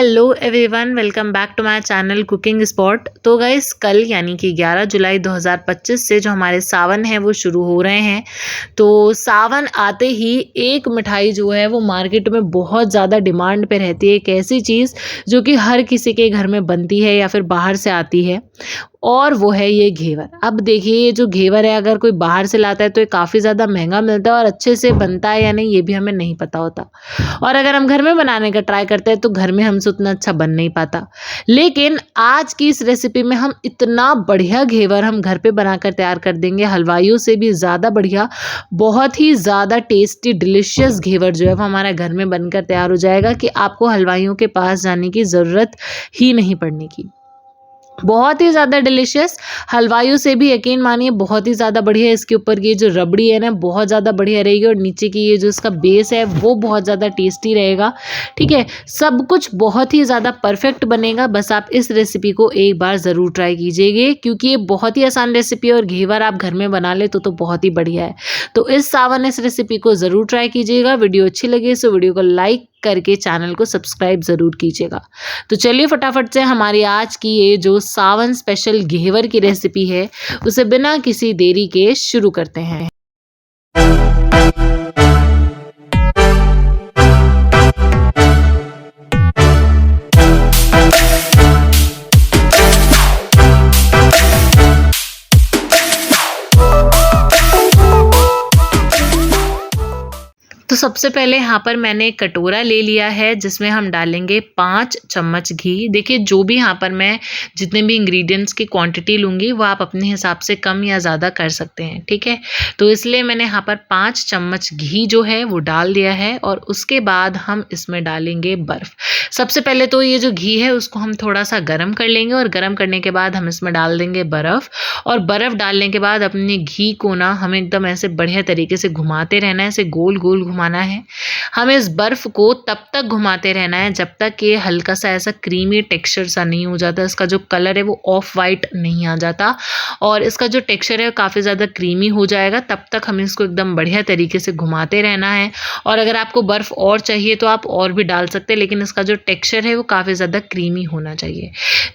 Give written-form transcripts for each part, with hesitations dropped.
Hello everyone, welcome back to my channel cooking spot. तो guys, कल यानी कि 11 जुलाई 2025 से जो हमारे सावन है वो शुरू हो रहे हैं। तो सावन आते ही एक मिठाई जो है वो मार्केट में बहुत ज़्यादा डिमांड पे रहती है। एक ऐसी चीज़ जो कि हर किसी के घर में बनती है या फिर बाहर से आती है, और वो है ये घेवर। अब देखिए, ये जो घेवर है अगर कोई बाहर से लाता है तो ये काफ़ी ज़्यादा महंगा मिलता है और अच्छे से बनता है या नहीं ये भी हमें नहीं पता होता। और अगर हम घर में बनाने का ट्राई करते हैं तो घर में हमसे उतना अच्छा बन नहीं पाता। लेकिन आज की इस रेसिपी में हम इतना बढ़िया घेवर हम घर पे बनाकर तैयार कर देंगे, हलवाइयों से भी ज़्यादा बढ़िया, बहुत ही ज़्यादा टेस्टी डिलिशियस घेवर जो है वो हमारा घर में बनकर तैयार हो जाएगा कि आपको हलवाइयों के पास जाने की ज़रूरत ही नहीं पड़ने की। बहुत ही ज़्यादा डिलिशियस, हलवाइयों से भी यकीन मानिए बहुत ही ज़्यादा बढ़िया। इसके ऊपर की जो रबड़ी है ना बहुत ज़्यादा बढ़िया रहेगी, और नीचे की ये जो इसका बेस है वो बहुत ज़्यादा टेस्टी रहेगा। ठीक है, सब कुछ बहुत ही ज़्यादा परफेक्ट बनेगा। बस आप इस रेसिपी को एक बार ज़रूर ट्राई कीजिएगा, क्योंकि ये बहुत ही आसान रेसिपी है और घेवर आप घर में बना ले तो बहुत ही बढ़िया है। तो इस सावन इस रेसिपी को ज़रूर ट्राई कीजिएगा। वीडियो अच्छी लगी तो वीडियो को लाइक करके चैनल को सब्सक्राइब ज़रूर कीजिएगा। तो चलिए फटाफट से हमारी आज की ये जो सावन स्पेशल घेवर की रेसिपी है उसे बिना किसी देरी के शुरू करते हैं। तो सबसे पहले यहाँ पर मैंने एक कटोरा ले लिया है जिसमें हम डालेंगे 5 चम्मच घी। देखिए, जो भी यहाँ पर मैं जितने भी इंग्रेडिएंट्स की क्वांटिटी लूँगी वो आप अपने हिसाब से कम या ज़्यादा कर सकते हैं। ठीक है, तो इसलिए मैंने यहाँ पर 5 चम्मच घी जो है वो डाल दिया है, और उसके बाद हम इसमें डालेंगे बर्फ़। सबसे पहले तो ये जो घी है उसको हम थोड़ा सा गर्म कर लेंगे, और गर्म करने के बाद हम इसमें डाल देंगे बर्फ़। और बर्फ़ डालने के बाद अपने घी को ना हमें एकदम ऐसे बढ़िया तरीके से घुमाते रहना है, ऐसे गोल गोल घुमाना है। हमें इस बर्फ को तब तक घुमाते रहना है जब तक ये हल्का सा ऐसा क्रीमी टेक्सचर सा नहीं हो जाता, इसका जो कलर है वो ऑफ वाइट नहीं आ जाता और इसका जो टेक्सचर है काफ़ी ज़्यादा क्रीमी हो जाएगा। तब तक हमें इसको एकदम बढ़िया तरीके से घुमाते रहना है। और अगर आपको बर्फ़ और चाहिए तो आप और भी डाल सकते हैं, लेकिन इसका जो टेक्सचर है वो काफ़ी ज़्यादा क्रीमी होना चाहिए।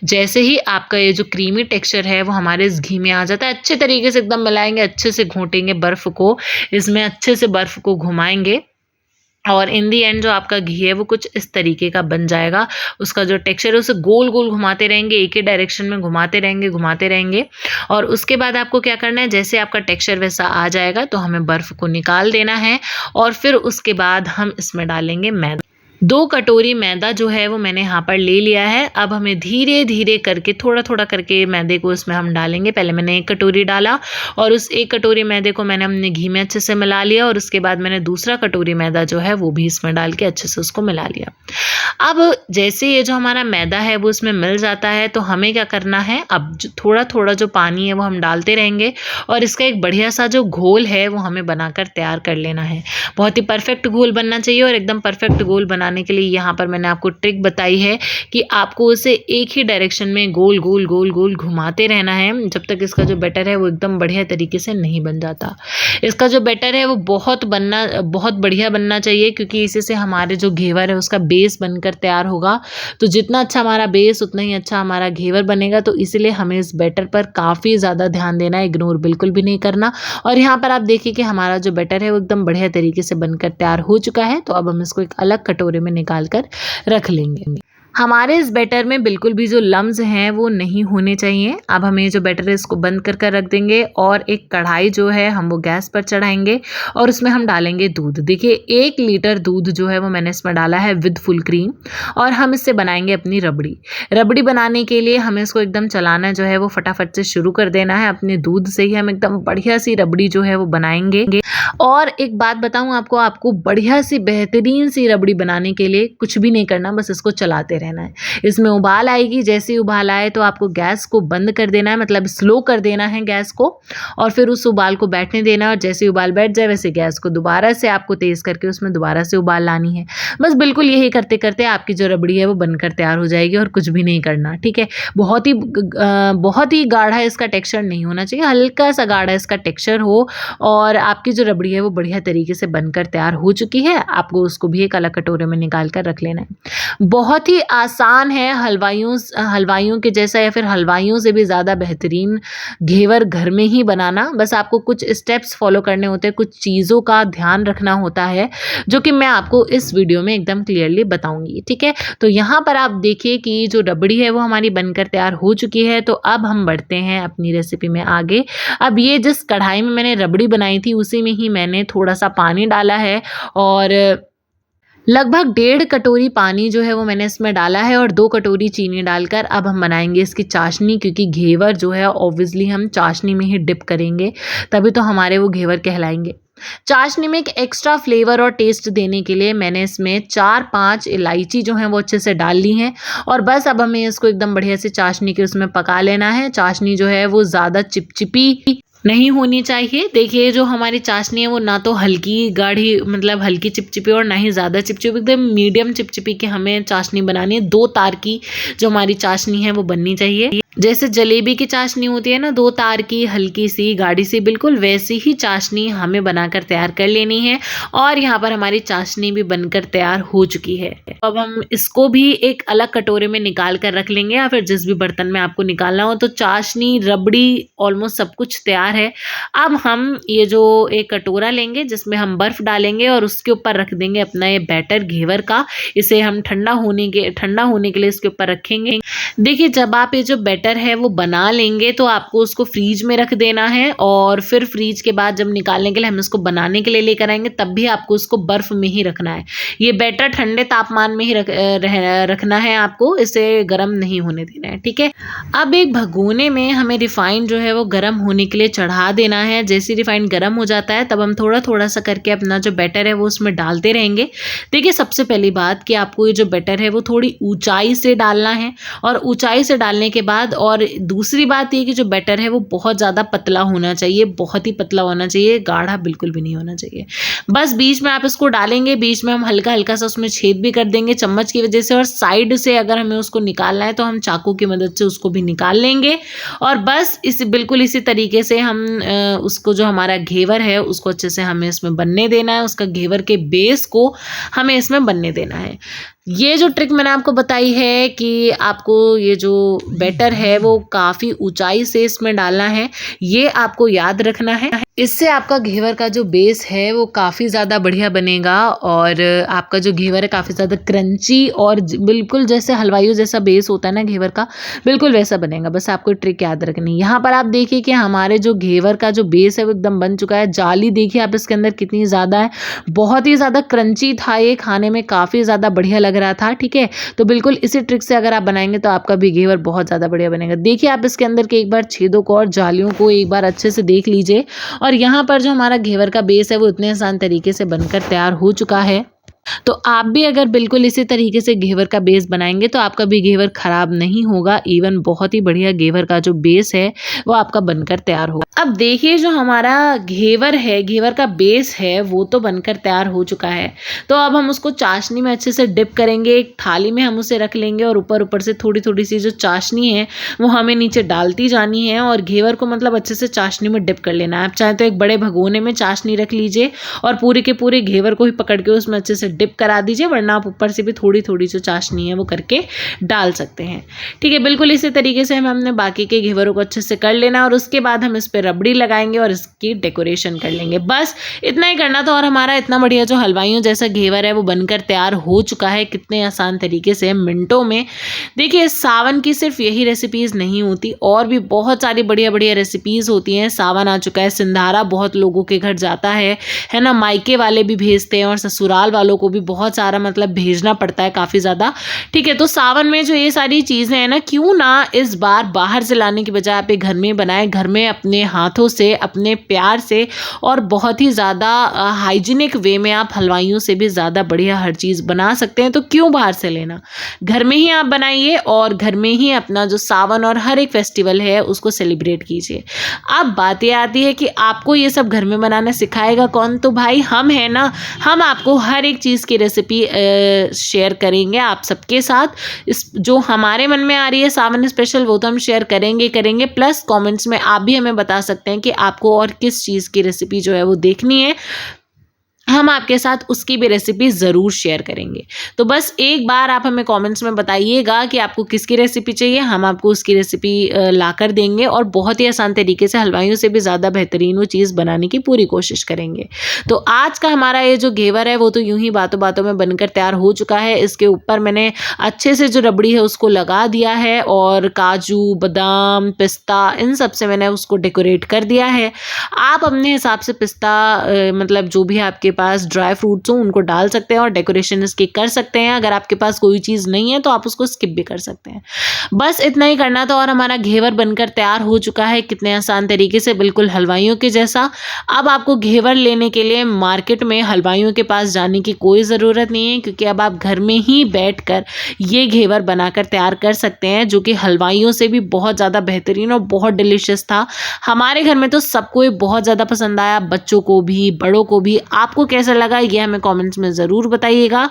जैसे ही आपका ये जो क्रीमी टेक्सचर है वो हमारे इस घी में आ जाता है, अच्छे तरीके से एकदम मिलाएंगे, अच्छे से घोटेंगे बर्फ़ को, इसमें अच्छे से बर्फ़ को घुमाएंगे, और इन दी एंड जो आपका घी है वो कुछ इस तरीके का बन जाएगा। उसका जो टेक्सचर है उसे गोल गोल घुमाते रहेंगे, एक ही डायरेक्शन में घुमाते रहेंगे। और उसके बाद आपको क्या करना है, जैसे आपका टेक्सचर वैसा आ जाएगा तो हमें बर्फ़ को निकाल देना है, और फिर उसके बाद हम इसमें डालेंगे मैदा। 2 कटोरी मैदा जो है वो मैंने यहाँ पर ले लिया है। अब हमें धीरे धीरे करके थोड़ा थोड़ा करके मैदे को इसमें हम डालेंगे। पहले मैंने 1 कटोरी डाला, और उस 1 कटोरी मैदे को मैंने अपने घी में अच्छे से मिला लिया, और उसके बाद मैंने दूसरा कटोरी मैदा जो है वो भी इसमें डाल के अच्छे से उसको मिला लिया। अब जैसे ये जो हमारा मैदा है वो इसमें मिल जाता है तो हमें क्या करना है, अब थोड़ा थोड़ा जो पानी है वो हम डालते रहेंगे, और इसका एक बढ़िया सा जो घोल है वो हमें बनाकर तैयार कर लेना है। बहुत ही परफेक्ट घोल बनना चाहिए, और एकदम परफेक्ट घोल बनाने के लिए यहाँ पर मैंने आपको ट्रिक बताई है कि आपको उसे एक ही डायरेक्शन में गोल गोल गोल गोल घुमाते रहना है जब तक इसका जो बैटर है वो एकदम बढ़िया तरीके से नहीं बन जाता। इसका जो बैटर है वो बहुत बढ़िया बनना चाहिए, क्योंकि इसी से हमारे जो घेवर है उसका बेस बनकर तैयार होगा। तो जितना अच्छा हमारा बेस उतना ही अच्छा हमारा घेवर बनेगा। तो इसीलिए हमें इस बैटर पर काफ़ी ज़्यादा ध्यान देना है, इग्नोर बिल्कुल भी नहीं करना। और यहाँ पर आप देखिए कि हमारा जो बैटर है वो एकदम बढ़िया तरीके से बनकर तैयार हो चुका है। तो अब हम इसको एक अलग कटोरे में निकाल कर रख लेंगे। हमारे इस बैटर में बिल्कुल भी जो लम्स हैं वो नहीं होने चाहिए। अब हमें जो बैटर है इसको बंद कर रख देंगे, और एक कढ़ाई जो है हम वो गैस पर चढ़ाएंगे, और उसमें हम डालेंगे दूध। देखिए, 1 लीटर दूध जो है वो मैंने इसमें डाला है विद फुल क्रीम, और हम इससे बनाएंगे अपनी रबड़ी बनाने के लिए हमें इसको एकदम चलाना जो है वो फटाफट से शुरू कर देना है। अपने दूध से ही हम एकदम बढ़िया सी रबड़ी जो है वो बनाएंगे। और एक बात बताऊं आपको बढ़िया सी बेहतरीन सी रबड़ी बनाने के लिए कुछ भी नहीं करना, बस इसको चलाते रहना है। इसमें उबाल आएगी, जैसे ही उबाल आए तो आपको गैस को बंद कर देना है, मतलब स्लो कर देना है गैस को, और फिर उस उबाल को बैठने देना है। और जैसे ही उबाल बैठ जाए वैसे गैस को दोबारा से आपको तेज़ करके उसमें दोबारा से उबाल लानी है। बस बिल्कुल यही करते करते आपकी जो रबड़ी है वो बनकर तैयार हो जाएगी, और कुछ भी नहीं करना। ठीक है, बहुत ही गाढ़ा इसका टेक्सचर नहीं होना चाहिए, हल्का सा गाढ़ा इसका टेक्सचर हो, और आपकी जो रबड़ी है वो बढ़िया तरीके से बनकर तैयार हो चुकी है। आपको उसको भी एक अलग कटोरे में निकाल कर रख लेना है। बहुत ही आसान है, हलवाइयों के जैसा या फिर हलवाइयों से भी ज़्यादा बेहतरीन घेवर घर में ही बनाना। बस आपको कुछ स्टेप्स फॉलो करने होते हैं, कुछ चीज़ों का ध्यान रखना होता है, जो कि मैं आपको इस वीडियो में एकदम क्लियरली बताऊँगी, ठीक है। तो यहाँ पर आप देखिए कि जो रबड़ी है वो हमारी बनकर तैयार हो चुकी है। तो अब हम बढ़ते हैं अपनी रेसिपी में आगे। अब ये जिस कढ़ाई में मैंने रबड़ी बनाई थी उसी में ही मैंने थोड़ा-सा पानी डाला है और लगभग 1.5 कटोरी पानी जो है वो मैंने इसमें डाला है और 2 कटोरी चीनी डालकर अब हम बनाएंगे इसकी चाशनी, क्योंकि घेवर जो है ऑब्वियसली हम चाशनी में ही डिप करेंगे, तभी तो हमारे वो घेवर कहलाएंगे। चाशनी में एक एक्स्ट्रा फ्लेवर और टेस्ट देने के लिए मैंने इसमें 4-5 इलायची जो है वो अच्छे से डाल ली हैं और बस अब हमें इसको एकदम बढ़िया से चाशनी के उसमें पका लेना है। चाशनी जो है वो ज़्यादा चिपचिपी नहीं होनी चाहिए। देखिए जो हमारी चाशनी है वो ना तो हल्की गाढ़ी मतलब हल्की चिपचिपी और ना ही ज़्यादा चिपचिपी, एकदम मीडियम चिपचिपी की हमें चाशनी बनानी है। 2 तार की जो हमारी चाशनी है वो बननी चाहिए। जैसे जलेबी की चाशनी होती है ना 2 तार की, हल्की सी गाढ़ी सी, बिल्कुल वैसी ही चाशनी हमें बनाकर तैयार कर लेनी है। और यहाँ पर हमारी चाशनी भी बनकर तैयार हो चुकी है। अब हम इसको भी एक अलग कटोरे में निकाल कर रख लेंगे या फिर जिस भी बर्तन में आपको निकालना हो। तो चाशनी, रबड़ी, ऑलमोस्ट सब कुछ तैयार है। अब हम ये जो एक कटोरा लेंगे जिसमें हम बर्फ डालेंगे और उसके ऊपर रख देंगे अपना ये बैटर घेवर का। इसे हम ठंडा होने के लिए इसके ऊपर रखेंगे। देखिए जब आप ये जो बैटर है वो बना लेंगे तो आपको उसको फ्रीज में रख देना है और फिर फ्रीज के बाद जब निकालने के लिए हम इसको बनाने के लिए लेकर आएंगे तब भी आपको उसको बर्फ में ही रखना है। ये बैटर ठंडे तापमान में ही रखना है आपको, इसे गर्म नहीं होने देना है, ठीक है। अब एक भगोने में हमें रिफाइंड जो है वो गर्म होने के लिए चढ़ा देना है। जैसे रिफाइंड गर्म हो जाता है तब हम थोड़ा थोड़ा सा करके अपना जो बैटर है वो उसमें डालते रहेंगे। देखिए सबसे पहली बात कि आपको ये जो बैटर है वो थोड़ी ऊंचाई से डालना है और ऊंचाई से डालने के बाद और दूसरी बात ये कि जो बैटर है वो बहुत ज़्यादा पतला होना चाहिए, बहुत ही पतला होना चाहिए, गाढ़ा बिल्कुल भी नहीं होना चाहिए। बस बीच में आप इसको डालेंगे, बीच में हम हल्का हल्का सा उसमें छेद भी कर देंगे चम्मच की वजह से और साइड से अगर हमें उसको निकालना है तो हम चाकू की मदद से उसको भी निकाल लेंगे। और बस बिल्कुल इसी तरीके से हम उसको जो हमारा घेवर है उसको अच्छे से हमें इसमें बनने देना है, उसका घेवर के बेस को हमें इसमें बनने देना है। ये जो ट्रिक मैंने आपको बताई है कि आपको ये जो बैटर है वो काफ़ी ऊंचाई से इसमें डालना है, ये आपको याद रखना है। इससे आपका घेवर का जो बेस है वो काफ़ी ज़्यादा बढ़िया बनेगा और आपका जो घेवर है काफ़ी ज़्यादा क्रंची और बिल्कुल जैसे हलवाइयों जैसा बेस होता है ना घेवर का, बिल्कुल वैसा बनेगा। बस आपको ट्रिक याद रखनी है। यहाँ पर आप देखिए कि हमारे जो घेवर का जो बेस है वो एकदम बन चुका है। जाली देखिए आप इसके अंदर कितनी ज़्यादा है, बहुत ही ज़्यादा क्रंची था, ये खाने में काफ़ी ज़्यादा बढ़िया लग रहा था, ठीक है। तो बिल्कुल इसी ट्रिक से अगर आप बनाएंगे तो आपका भी घेवर बहुत ज़्यादा बढ़िया बनेगा। देखिए आप इसके अंदर के एक बार छेदों को और जालियों को एक बार अच्छे से देख लीजिए और यहाँ पर जो हमारा घेवर का बेस है वो इतने आसान तरीके से बनकर तैयार हो चुका है। तो आप भी अगर बिल्कुल इसी तरीके से घेवर का बेस बनाएंगे तो आपका भी घेवर खराब नहीं होगा, इवन बहुत ही बढ़िया घेवर का जो बेस है वो आपका बनकर तैयार होगा। अब देखिए जो हमारा घेवर है, घेवर का बेस है वो तो बनकर तैयार हो चुका है। तो अब हम उसको चाशनी में अच्छे से डिप करेंगे, एक थाली में हम उसे रख लेंगे और ऊपर ऊपर से थोड़ी थोड़ी सी जो चाशनी है वो हमें नीचे डालती जानी है और घेवर को मतलब अच्छे से चाशनी में डिप कर लेना है। आप चाहे तो एक बड़े भगोने में चाशनी रख लीजिए और पूरे के पूरे घेवर को ही पकड़ के उसमें अच्छे से डिप करा दीजिए, वरना आप ऊपर से भी थोड़ी थोड़ी जो चाशनी है वो करके डाल सकते हैं, ठीक है। बिल्कुल इसी तरीके से हमने बाकी के घेवरों को अच्छे से कर लेना और उसके बाद हम इस पे रबड़ी लगाएंगे और इसकी डेकोरेशन कर लेंगे। बस इतना ही करना था और हमारा इतना बढ़िया जो हलवाइयों जैसा घेवर है वो बनकर तैयार हो चुका है, कितने आसान तरीके से, मिनटों में। देखिए सावन की सिर्फ यही रेसिपीज़ नहीं होती, और भी बहुत सारी बढ़िया बढ़िया रेसिपीज़ होती हैं। सावन आ चुका है, सिंधारा बहुत लोगों के घर जाता है ना, मायके वाले भी भेजते हैं और ससुराल वालों को भी बहुत सारा मतलब भेजना पड़ता है काफ़ी ज़्यादा, ठीक है। तो सावन में जो ये सारी चीज़ें हैं ना, क्यों ना इस बार बाहर से लाने की बजाय आप घर में बनाएं, घर में अपने हाथों से, अपने प्यार से और बहुत ही ज़्यादा हाइजीनिक वे में आप हलवाइयों से भी ज़्यादा बढ़िया हर चीज़ बना सकते हैं। तो क्यों बाहर से लेना, घर में ही आप बनाइए और घर में ही अपना जो सावन और हर एक फेस्टिवल है उसको सेलिब्रेट कीजिए। अब बात ये आती है कि आपको ये सब घर में बनाना सिखाएगा कौन? तो भाई हम हैं ना, हम आपको हर एक चीज़ की रेसिपी शेयर करेंगे आप सबके साथ। इस जो हमारे मन में आ रही है सावन स्पेशल वो तो हम शेयर करेंगे, प्लस कमेंट्स में आप भी हमें बता सकते हैं कि आपको और किस चीज़ की रेसिपी जो है वो देखनी है। हम आपके साथ उसकी भी रेसिपी ज़रूर शेयर करेंगे। तो बस एक बार आप हमें कमेंट्स में बताइएगा कि आपको किसकी रेसिपी चाहिए, हम आपको उसकी रेसिपी लाकर देंगे और बहुत ही आसान तरीके से हलवाइयों से भी ज़्यादा बेहतरीन वो चीज़ बनाने की पूरी कोशिश करेंगे। तो आज का हमारा ये जो घेवर है वो तो यूँ ही बातों-बातों में बनकर तैयार हो चुका है। इसके ऊपर मैंने अच्छे से जो रबड़ी है उसको लगा दिया है और काजू, बादाम, पिस्ता इन सब से मैंने उसको डेकोरेट कर दिया है। आप अपने हिसाब से पिस्ता मतलब जो भी आपके पास ड्राई फ्रूट्स हो उनको डाल सकते हैं और डेकोरेशन इसकी कर सकते हैं। अगर आपके पास कोई चीज़ नहीं है तो आप उसको स्किप भी कर सकते हैं। बस इतना ही करना था और हमारा घेवर बनकर तैयार हो चुका है कितने आसान तरीके से, बिल्कुल हलवाइयों के जैसा। अब आपको घेवर लेने के लिए मार्केट में हलवाइयों के पास जाने की कोई ज़रूरत नहीं है, क्योंकि अब आप घर में ही बैठकर ये घेवर बनाकर तैयार कर सकते हैं, जो कि हलवाइयों से भी बहुत ज़्यादा बेहतरीन और बहुत डिलीशियस था। हमारे घर में तो सबको ये बहुत ज़्यादा पसंद आया, बच्चों को भी, बड़ों को भी। आपको कैसा लगा ये हमें कमेंट्स में ज़रूर बताइएगा।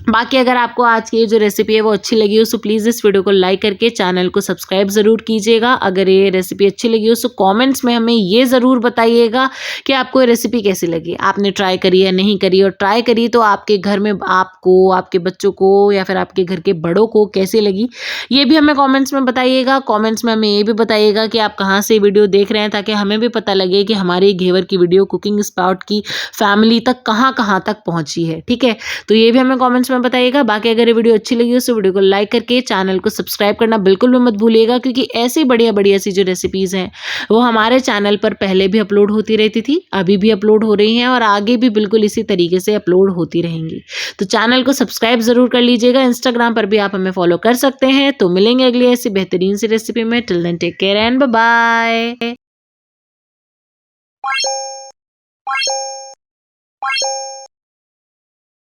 बाकी अगर आपको आज की ये जो रेसिपी है वो अच्छी लगी हो, सो प्लीज़ इस वीडियो को लाइक करके चैनल को सब्सक्राइब ज़रूर कीजिएगा। अगर ये रेसिपी अच्छी लगी हो, सो कमेंट्स में हमें ये ज़रूर बताइएगा कि आपको ये रेसिपी कैसी लगी। आपने ट्राई करी या नहीं करी, और ट्राई करी तो आपके घर में आपको, आपके बच्चों को या फिर आपके घर के बड़ों को कैसी लगी, ये भी हमें कमेंट्स में बताइएगा। कमेंट्स में हमें ये भी बताइएगा कि आप कहाँ से वीडियो देख रहे हैं, ताकि हमें भी पता लगे कि हमारे घेवर की वीडियो कुकिंग स्पॉट की फैमिली तक कहाँ तक पहुँची है। ठीक है, तो ये भी हमें कमेंट्स में बताइएगा। बाकी अगर ये वीडियो अच्छी लगी हो तो वीडियो को लाइक करके चैनल को सब्सक्राइब करना बिल्कुल भी मत भूलिएगा, क्योंकि ऐसी बढ़िया बढ़िया सी जो रेसिपीज़ हैं वो हमारे चैनल पर पहले भी अपलोड होती रहती थी, अभी भी अपलोड हो रही हैं और आगे भी बिल्कुल इसी तरीके से अपलोड होती रहेंगी। तो चैनल को सब्सक्राइब ज़रूर कर लीजिएगा। इंस्टाग्राम पर भी आप हमें फॉलो कर सकते हैं। तो मिलेंगे अगली ऐसी बेहतरीन सी रेसिपी में। Till then take care and bye bye.